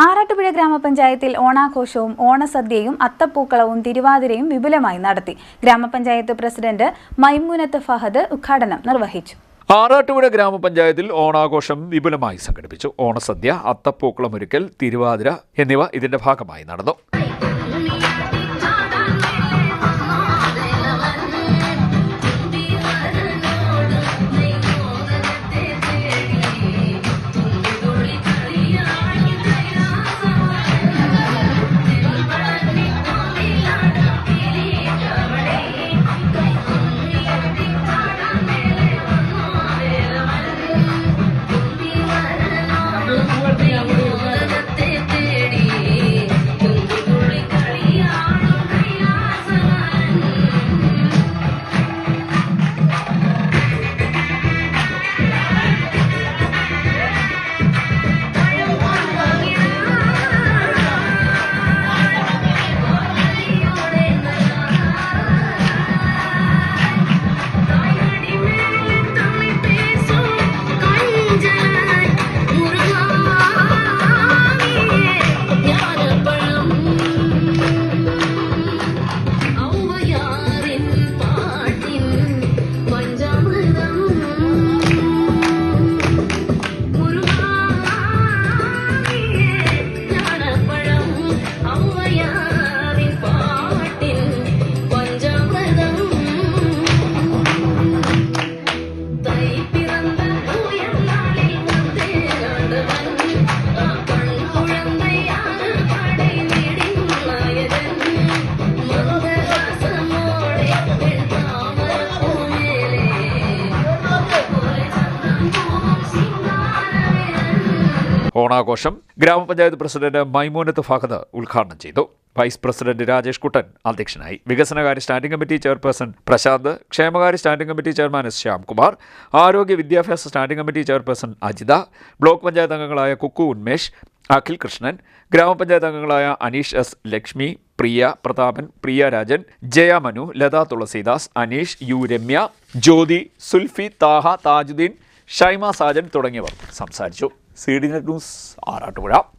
ആറാട്ടുപുഴ ഗ്രാമപഞ്ചായത്തിൽ ഓണാഘോഷവും ഓണസദ്യയും അത്തപ്പൂക്കളവും തിരുവാതിരയും വിപുലമായി നടത്തി. ഗ്രാമപഞ്ചായത്ത് പ്രസിഡന്റ് മൈമൂനത്ത് ഫഹദ് ഉദ്ഘാടനം നിർവഹിച്ചു. ആറാട്ടുപുഴ ഗ്രാമപഞ്ചായത്തിൽ ഓണാഘോഷം വിപുലമായി സംഘടിപ്പിച്ചു. ഓണസദ്യ, അത്തപ്പൂക്കളമൊരുക്കൽ, തിരുവാതിര എന്നിവ ഇതിന്റെ ഭാഗമായി നടന്നു. ഓണാഘോഷം ഗ്രാമപഞ്ചായത്ത് പ്രസിഡന്റ് മൈമൂനത്ത് ഫഹദ് ഉദ്ഘാടനം ചെയ്തു. വൈസ് പ്രസിഡന്റ് രാജേഷ് കുട്ടൻ അധ്യക്ഷനായി. വികസനകാര്യ സ്റ്റാൻഡിംഗ് കമ്മിറ്റി ചെയർപേഴ്സൺ പ്രശാന്ത്, ക്ഷേമകാര്യ standing committee chairman S Shyamkumar, ആരോഗ്യ വിദ്യാഭ്യാസ standing committee chairperson Ajitha, block panchayat അംഗങ്ങളായ കുക്കു ഉന്മേഷ്, അഖിൽ കൃഷ്ണൻ, ഗ്രാമപഞ്ചായത്ത് അംഗങ്ങളായ അനീഷ് എസ്, ലക്ഷ്മി, പ്രിയ പ്രതാപൻ, പ്രിയ രാജൻ, ജയ മനു, ലത തുളസീദാസ്, അനീഷ്, യു രമ്യ, ജ്യോതി, സുൽഫി, താഹ, താജുദ്ദീൻ, ഷൈമ സാജൻ തുടങ്ങിയവർ സംസാരിച്ചു. CDNet news, Arattupuzha.